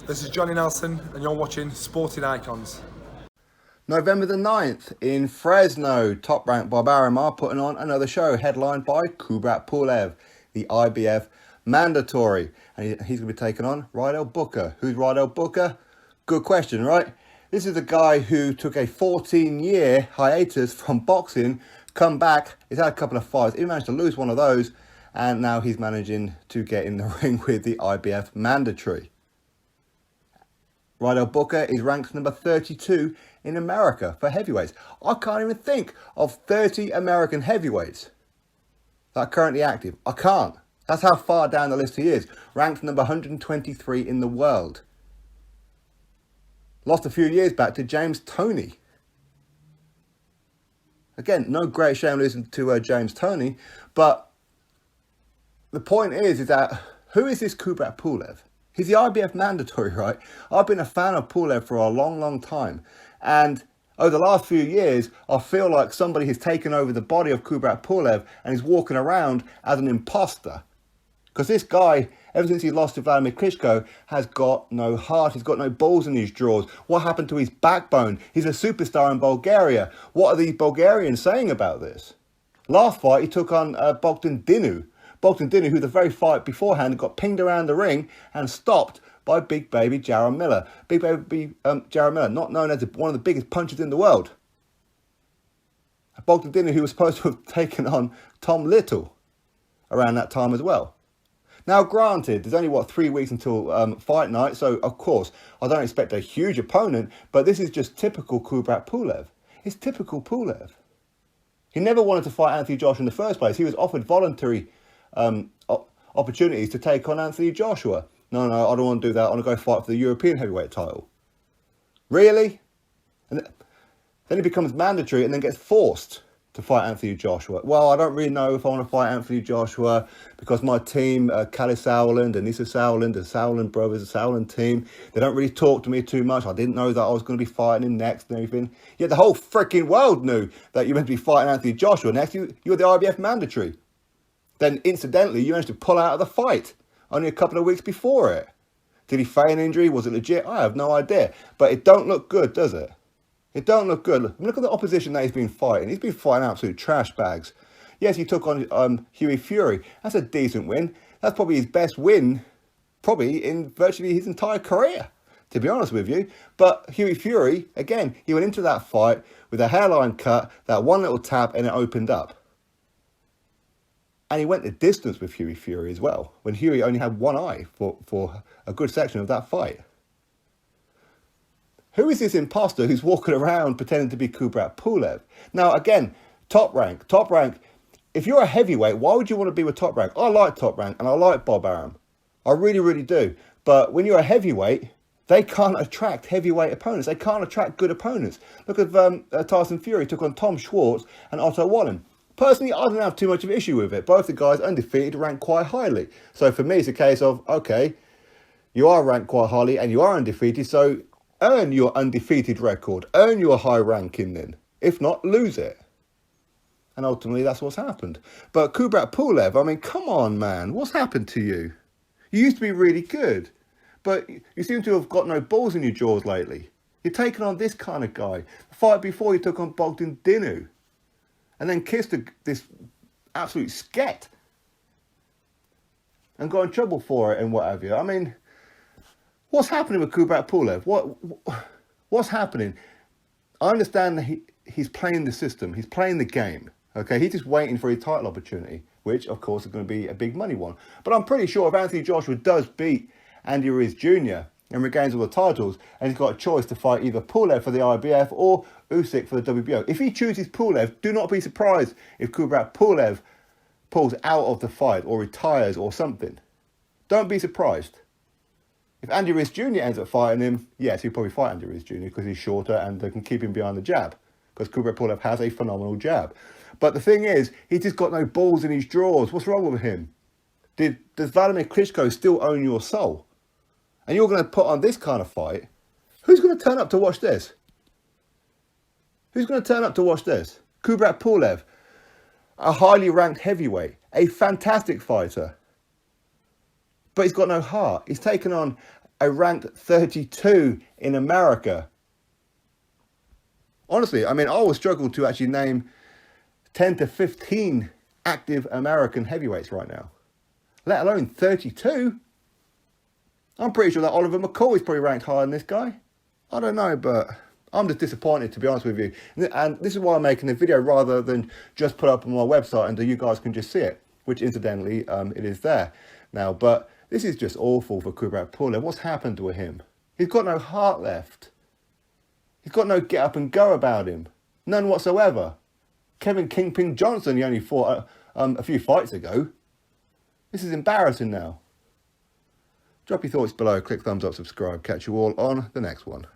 This is Johnny Nelson, and you're watching Sporting Icons. November the 9th in Fresno, Top Rank Bulgarian are putting on another show headlined by Kubrat Pulev, the IBF mandatory. And he's going to be taking on Rydell Booker. Who's Rydell Booker? Good question, right? This is a guy who took a 14-year hiatus from boxing, come back, he's had a couple of fights, he managed to lose one of those, and now he's managing to get in the ring with the IBF mandatory. Rydell Booker is ranked number 32 in America for heavyweights. I can't even think of 30 American heavyweights that are currently active. I can't. That's how far down the list he is. Ranked number 123 in the world. Lost a few years back to James Toney. Again, no great shame losing to James Toney, but the point is that who is this Kubrat Pulev? He's the IBF mandatory, right? I've been a fan of Pulev for a long, long time. And over the last few years, I feel like somebody has taken over the body of Kubrat Pulev and is walking around as an imposter. Because this guy, ever since he lost to Vladimir Klitschko, has got no heart. He's got no balls in his drawers. What happened to his backbone? He's a superstar in Bulgaria. What are these Bulgarians saying about this? Last fight, he took on Bogdan Dinu. Bogdan Dinu, who the very fight beforehand got pinged around the ring and stopped by Big Baby Jarrell Miller. Big Baby Jarrell Miller, not known as one of the biggest punchers in the world. Bogdan Dinu, who was supposed to have taken on Tom Little around that time as well. Now, granted, there's only, 3 weeks until fight night, so of course, I don't expect a huge opponent, but this is just typical Kubrat Pulev. It's typical Pulev. He never wanted to fight Anthony Joshua in the first place. He was offered voluntary opportunities to take on Anthony Joshua. No, I don't want to do that. I want to go fight for the European heavyweight title. Really? And then he becomes mandatory and then gets forced to fight Anthony Joshua. Well, I don't really know if I want to fight Anthony Joshua because my team, Kalle Sauerland and Nisse Sauerland, the Sauerland brothers, the Sauerland team, they don't really talk to me too much. I didn't know that I was going to be fighting him next and everything. Yet the whole freaking world knew that you were meant to be fighting Anthony Joshua next. You were the IBF mandatory. Then, incidentally, you managed to pull out of the fight only a couple of weeks before it. Did he feign injury? Was it legit? I have no idea. But it don't look good, does it? It don't look good. Look at the opposition that he's been fighting. He's been fighting absolute trash bags. Yes, he took on Hughie Fury. That's a decent win. That's probably his best win, probably in virtually his entire career, to be honest with you. But Hughie Fury, again, he went into that fight with a hairline cut, that one little tap, and it opened up. And he went the distance with Hughie Fury as well, when Hughie only had one eye for a good section of that fight. Who is this imposter who's walking around pretending to be Kubrat Pulev? Now, again, Top Rank. If you're a heavyweight, why would you want to be with Top Rank? I like Top Rank and I like Bob Arum. I really, really do. But when you're a heavyweight, they can't attract heavyweight opponents. They can't attract good opponents. Look at Tyson Fury took on Tom Schwartz and Otto Wallen. Personally, I don't have too much of an issue with it. Both the guys undefeated, ranked quite highly. So for me, it's a case of, okay, you are ranked quite highly and you are undefeated, so earn your undefeated record. Earn your high ranking then. If not, lose it. And ultimately, that's what's happened. But Kubrat Pulev, I mean, come on, man. What's happened to you? You used to be really good, but you seem to have got no balls in your jaws lately. You're taking on this kind of guy. The fight before, you took on Bogdan Dinu. And then kissed this absolute sket. And got in trouble for it and what have you. I mean, what's happening with Kubrat Pulev? What's happening? I understand that he's playing the system. He's playing the game. Okay, he's just waiting for his title opportunity, which, of course, is going to be a big money one. But I'm pretty sure if Anthony Joshua does beat Andy Ruiz Jr. and regains all the titles, and he's got a choice to fight either Pulev for the IBF or Usyk for the WBO. If he chooses Pulev, do not be surprised if Kubrat Pulev pulls out of the fight or retires or something. Don't be surprised. If Andy Ruiz Jr. ends up fighting him, yes, he'll probably fight Andy Ruiz Jr. because he's shorter and they can keep him behind the jab. Because Kubrat Pulev has a phenomenal jab. But the thing is, he's just got no balls in his drawers. What's wrong with him? Does Vladimir Klitschko still own your soul? And you're going to put on this kind of fight? Who's going to turn up to watch this? Who's going to turn up to watch this? Kubrat Pulev, a highly ranked heavyweight, a fantastic fighter. But he's got no heart. He's taken on a ranked 32 in America. Honestly, I mean, I will struggle to actually name 10 to 15 active American heavyweights right now, let alone 32. I'm pretty sure that Oliver McCall is probably ranked higher than this guy. I don't know, but I'm just disappointed, to be honest with you. And this is why I'm making a video rather than just put up on my website and you guys can just see it, which incidentally, it is there now. But this is just awful for Kubrat Pulev. What's happened to him? He's got no heart left. He's got no get up and go about him. None whatsoever. Kevin Kingpin Johnson, he only fought a few fights ago. This is embarrassing now. Drop your thoughts below, click thumbs up, subscribe. Catch you all on the next one.